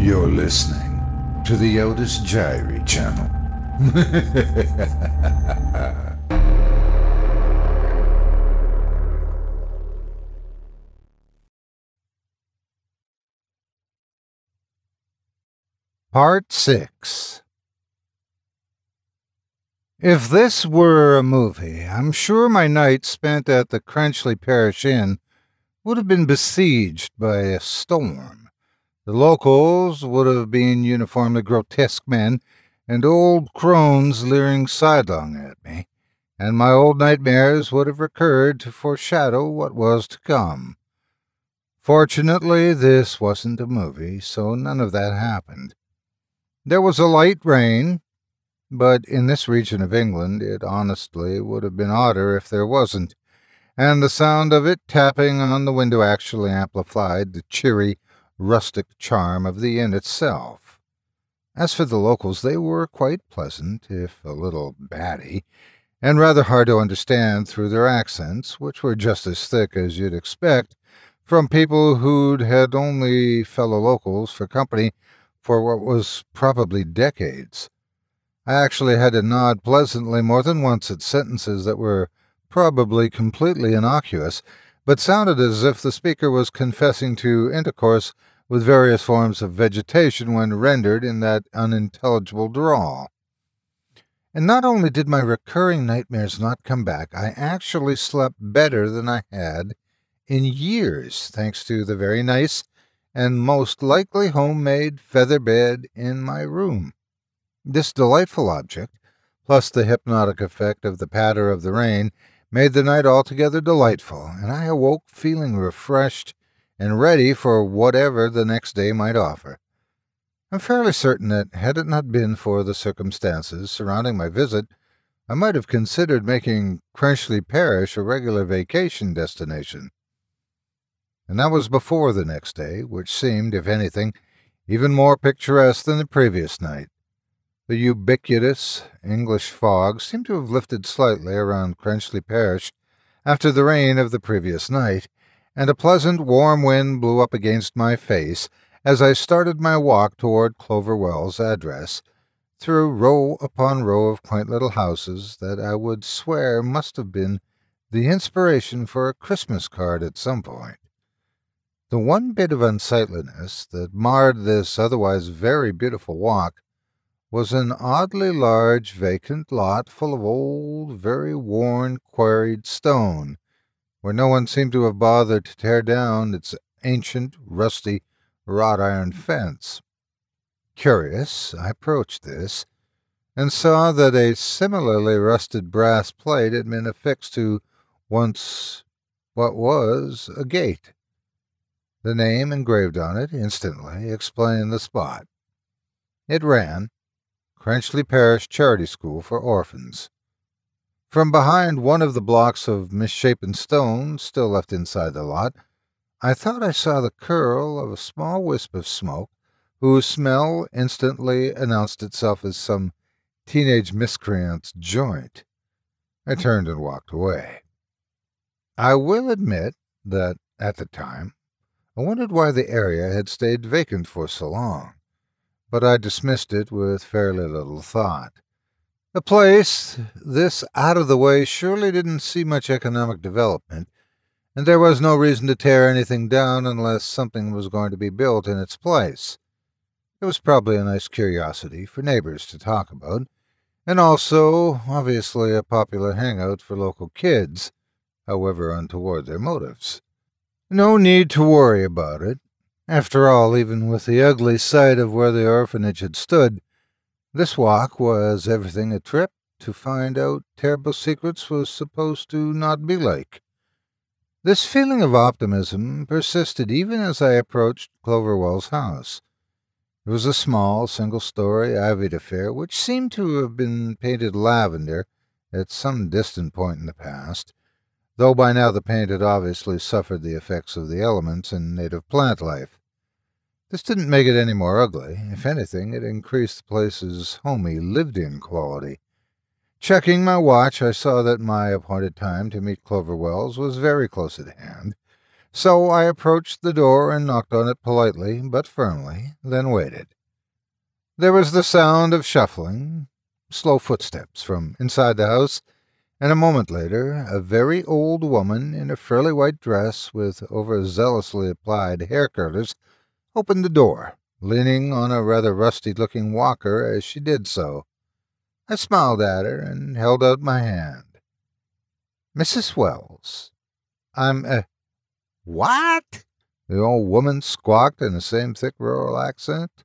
You're listening to the Otis Jiry channel. Part 6. If this were a movie, I'm sure my night spent at the Crenchley Parish Inn would have been besieged by a storm. The locals would have been uniformly grotesque men and old crones leering sidelong at me, and my old nightmares would have recurred to foreshadow what was to come. Fortunately, this wasn't a movie, so none of that happened. There was a light rain, but in this region of England it honestly would have been odder if there wasn't, and the sound of it tapping on the window actually amplified the cheery, rustic charm of the inn itself. As for the locals, they were quite pleasant, if a little batty, and rather hard to understand through their accents, which were just as thick as you'd expect from people who'd had only fellow locals for company for what was probably decades. I actually had to nod pleasantly more than once at sentences that were probably completely innocuous, but sounded as if the speaker was confessing to intercourse with various forms of vegetation when rendered in that unintelligible drawl. And not only did my recurring nightmares not come back, I actually slept better than I had in years, thanks to the very nice and most likely homemade feather bed in my room. This delightful object, plus the hypnotic effect of the patter of the rain, made the night altogether delightful, and I awoke feeling refreshed and ready for whatever the next day might offer. I'm fairly certain that, had it not been for the circumstances surrounding my visit, I might have considered making Crenchley Parish a regular vacation destination. And that was before the next day, which seemed, if anything, even more picturesque than the previous night. The ubiquitous English fog seemed to have lifted slightly around Crenchley Parish after the rain of the previous night, and a pleasant warm wind blew up against my face as I started my walk toward Cloverwell's address, through row upon row of quaint little houses that I would swear must have been the inspiration for a Christmas card at some point. The one bit of unsightliness that marred this otherwise very beautiful walk was an oddly large vacant lot full of old, very worn, quarried stone, where no one seemed to have bothered to tear down its ancient, rusty, wrought iron fence. Curious, I approached this, and saw that a similarly rusted brass plate had been affixed to what was a gate. The name engraved on it instantly explained the spot. It ran, Crenchley Parish Charity School for Orphans. From behind one of the blocks of misshapen stone still left inside the lot, I thought I saw the curl of a small wisp of smoke, whose smell instantly announced itself as some teenage miscreant's joint. I turned and walked away. I will admit that, at the time, I wondered why the area had stayed vacant for so long, but I dismissed it with fairly little thought. A place this out of the way surely didn't see much economic development, and there was no reason to tear anything down unless something was going to be built in its place. It was probably a nice curiosity for neighbors to talk about, and also, obviously, a popular hangout for local kids, however untoward their motives. No need to worry about it. After all, even with the ugly sight of where the orphanage had stood, this walk was everything a trip to find out terrible secrets was supposed to not be like. This feeling of optimism persisted even as I approached Cloverwell's house. It was a small, single-story, ivied affair which seemed to have been painted lavender at some distant point in the past, though by now the paint had obviously suffered the effects of the elements and native plant life. This didn't make it any more ugly. If anything, it increased the place's homey, lived-in quality. Checking my watch, I saw that my appointed time to meet Cloverwell's was very close at hand, So I approached the door and knocked on it politely but firmly, then waited. There was the sound of shuffling, slow footsteps from inside the house, and a moment later a very old woman in a frilly white dress with overzealously applied hair curlers opened the door, leaning on a rather rusty-looking walker as she did so. I smiled at her and held out my hand. "Mrs. Wells, I'm What?" the old woman squawked in the same thick rural accent.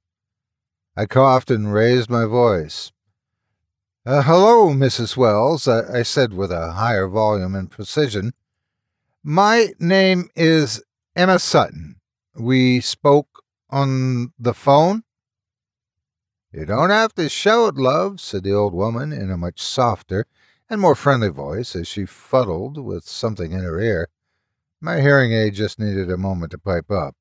I coughed and raised my voice. "Hello, Mrs. Wells," I said with a higher volume and precision. "My name is Emma Sutton. We spoke on the phone?" "You don't have to show it, love," said the old woman in a much softer and more friendly voice as she fuddled with something in her ear. My hearing aid just needed a moment to pipe up.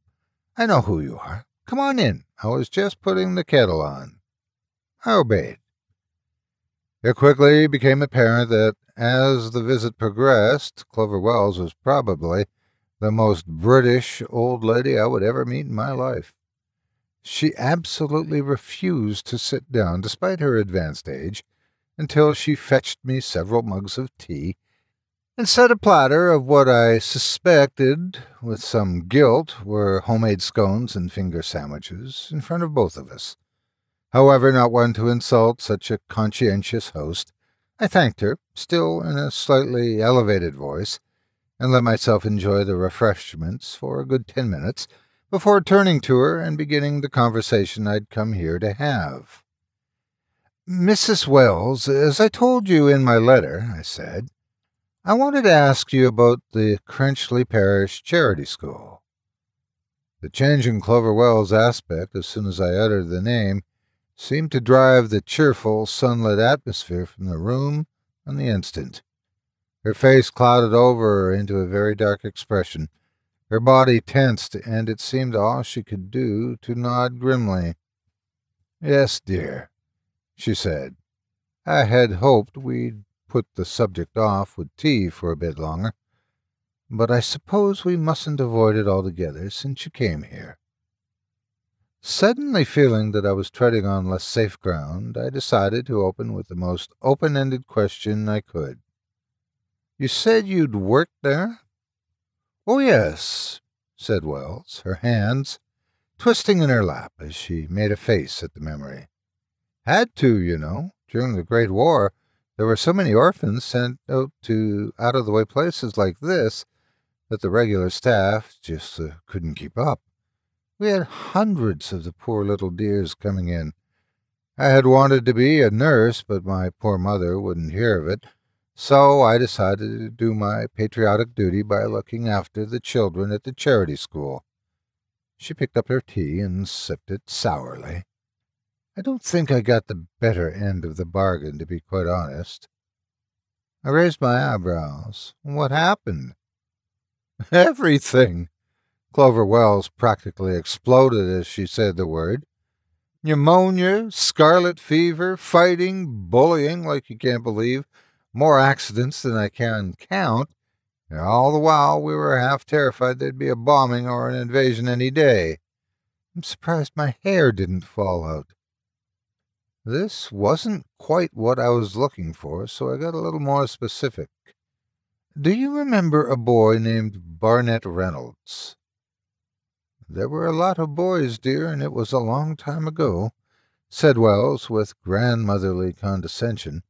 "I know who you are. Come on in. I was just putting the kettle on." I obeyed. It quickly became apparent that, as the visit progressed, Clover Wells was probably the most British old lady I would ever meet in my life. She absolutely refused to sit down, despite her advanced age, until she fetched me several mugs of tea and set a platter of what I suspected, with some guilt, were homemade scones and finger sandwiches in front of both of us. However, not one to insult such a conscientious host, I thanked her, still in a slightly elevated voice, and let myself enjoy the refreshments for a good 10 minutes before turning to her and beginning the conversation I'd come here to have. "Mrs. Wells, as I told you in my letter," I said, "I wanted to ask you about the Crenchley Parish Charity School." The change in Clover Wells' aspect as soon as I uttered the name seemed to drive the cheerful, sunlit atmosphere from the room on the instant. Her face clouded over into a very dark expression. Her body tensed, and it seemed all she could do to nod grimly. "Yes, dear," she said. "I had hoped we'd put the subject off with tea for a bit longer, but I suppose we mustn't avoid it altogether since you came here." Suddenly feeling that I was treading on less safe ground, I decided to open with the most open-ended question I could. "You said you'd worked there?" "Oh, yes," said Wells, her hands twisting in her lap as she made a face at the memory. "Had to, you know. During the Great War, there were so many orphans sent out to out-of-the-way places like this that the regular staff just couldn't keep up. We had hundreds of the poor little dears coming in. I had wanted to be a nurse, but my poor mother wouldn't hear of it, so I decided to do my patriotic duty by looking after the children at the charity school." She picked up her tea and sipped it sourly. I don't think I got the better end of the bargain, to be quite honest. I raised my eyebrows. "What happened?" "Everything." Clover Wells practically exploded as she said the word. "Pneumonia, scarlet fever, fighting, bullying like you can't believe, more accidents than I can count, and all the while we were half terrified there'd be a bombing or an invasion any day. I'm surprised my hair didn't fall out." This wasn't quite what I was looking for, so I got a little more specific. "Do you remember a boy named Barnett Reynolds?" "There were a lot of boys, dear, and it was a long time ago," said Wells with grandmotherly condescension.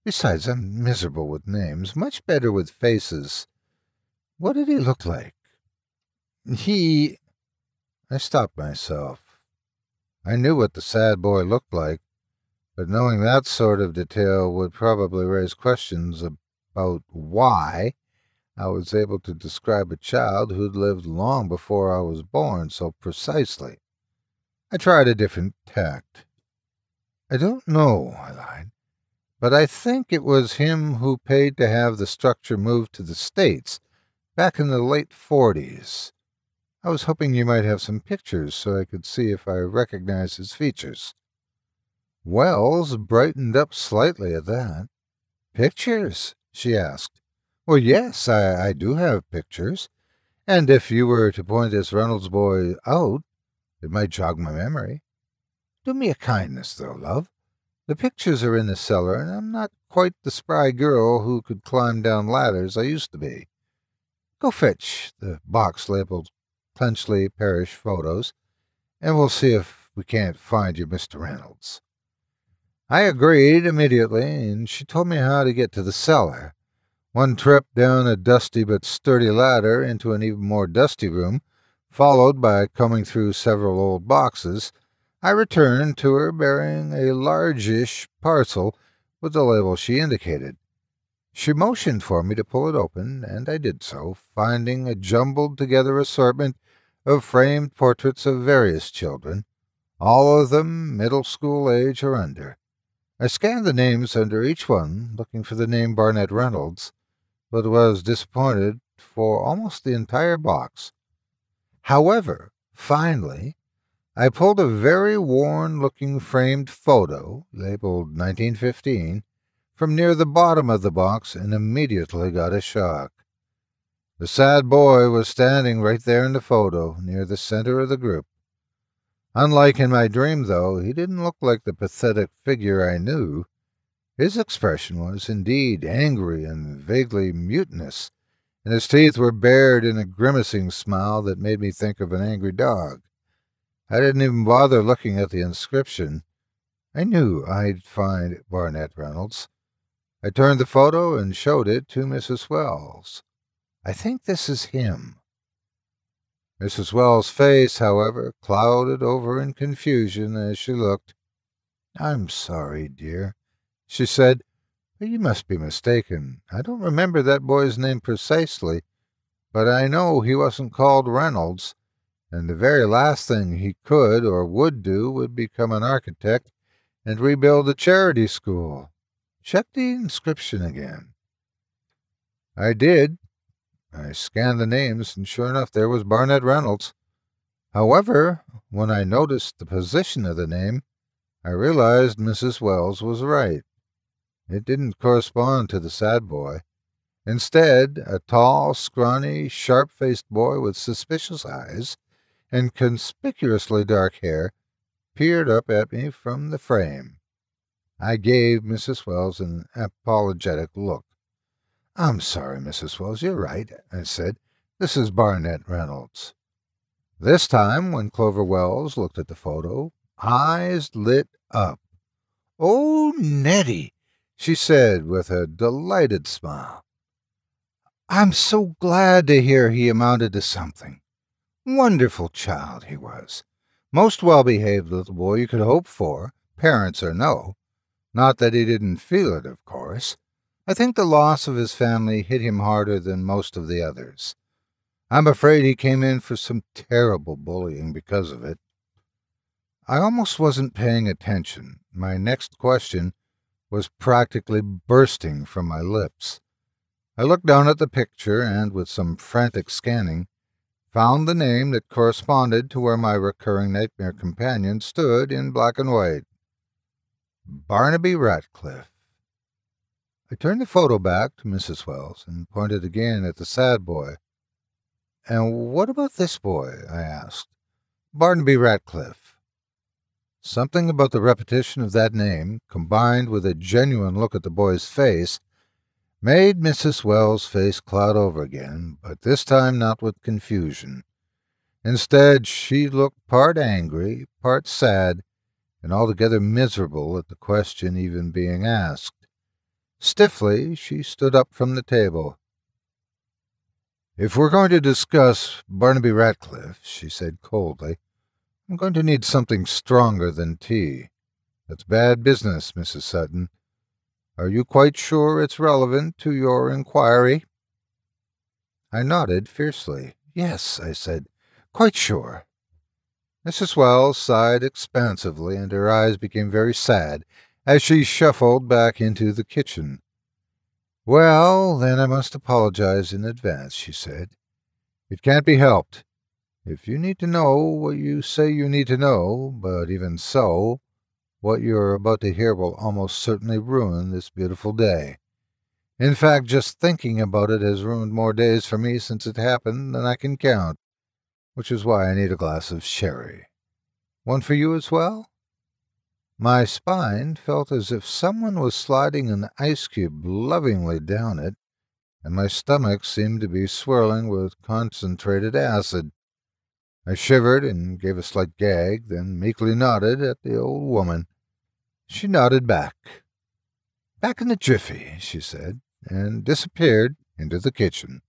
"Besides, I'm miserable with names, much better with faces. What did he look like?" I stopped myself. I knew what the sad boy looked like, but knowing that sort of detail would probably raise questions about why I was able to describe a child who'd lived long before I was born so precisely. I tried a different tact. "I don't know," I lied, "but I think it was him who paid to have the structure moved to the States back in the late 40s. I was hoping you might have some pictures so I could see if I recognize his features." Wells brightened up slightly at that. "Pictures?" she asked. "Well, yes, I do have pictures, And if you were to point this Reynolds boy out, it might jog my memory. Do me a kindness, though, love. The pictures are in the cellar, and I'm not quite the spry girl who could climb down ladders I used to be. Go fetch the box labeled Clenchley Parish Photos, and we'll see if we can't find your Mr. Reynolds. I agreed immediately, and she told me how to get to the cellar. One trip down a dusty but sturdy ladder into an even more dusty room, followed by combing through several old boxes, I returned to her bearing a largish parcel with the label she indicated. She motioned for me to pull it open, and I did so, finding a jumbled-together assortment of framed portraits of various children, all of them middle school age or under. I scanned the names under each one, looking for the name Barnett Reynolds, but was disappointed for almost the entire box. However, finally, I pulled a very worn-looking framed photo, labeled 1915, from near the bottom of the box and immediately got a shock. The sad boy was standing right there in the photo, near the center of the group. Unlike in my dream, though, he didn't look like the pathetic figure I knew. His expression was indeed angry and vaguely mutinous, and his teeth were bared in a grimacing smile that made me think of an angry dog. I didn't even bother looking at the inscription. I knew I'd find Barnett Reynolds. I turned the photo and showed it to Mrs. Wells. I think this is him. Mrs. Wells' face, however, clouded over in confusion as she looked. "I'm sorry, dear," she said, "but you must be mistaken. I don't remember that boy's name precisely, but I know he wasn't called Reynolds, and the very last thing he could or would do would become an architect and rebuild a charity school. Check the inscription again." I did. I scanned the names, and sure enough, there was Barnett Reynolds. However, when I noticed the position of the name, I realized Mrs. Wells was right. It didn't correspond to the sad boy. Instead, a tall, scrawny, sharp-faced boy with suspicious eyes and conspicuously dark hair peered up at me from the frame. I gave Mrs. Wells an apologetic look. "I'm sorry, Mrs. Wells, you're right," I said. "This is Barnett Reynolds." This time, when Clover Wells looked at the photo, eyes lit up. "Oh, Nettie," she said with a delighted smile. "I'm so glad to hear he amounted to something. Wonderful child he was. Most well-behaved little boy you could hope for, parents or no. Not that he didn't feel it, of course. I think the loss of his family hit him harder than most of the others. I'm afraid he came in for some terrible bullying because of it." I almost wasn't paying attention. My next question was practically bursting from my lips. I looked down at the picture and, with some frantic scanning, found the name that corresponded to where my recurring nightmare companion stood in black and white. Barnaby Ratcliffe. I turned the photo back to Mrs. Wells and pointed again at the sad boy. "And what about this boy?" I asked. "Barnaby Ratcliffe." Something about the repetition of that name, combined with a genuine look at the boy's face, made Mrs. Wells' face cloud over again, but this time not with confusion. Instead, she looked part angry, part sad, and altogether miserable at the question even being asked. Stiffly, she stood up from the table. "If we're going to discuss Barnaby Ratcliffe," she said coldly, "I'm going to need something stronger than tea. That's bad business, Mrs. Sutton. Are you quite sure it's relevant to your inquiry?" I nodded fiercely. "Yes," I said, "quite sure." Mrs. Wells sighed expansively, and her eyes became very sad as she shuffled back into the kitchen. "Well, then I must apologize in advance," she said. "It can't be helped. If you need to know what you say you need to know, but even so, what you're about to hear will almost certainly ruin this beautiful day. In fact, just thinking about it has ruined more days for me since it happened than I can count, which is why I need a glass of sherry. One for you as well?" My spine felt as if someone was sliding an ice cube lovingly down it, and my stomach seemed to be swirling with concentrated acid. I shivered and gave a slight gag, then meekly nodded at the old woman. She nodded back. "Back in a jiffy," she said, and disappeared into the kitchen.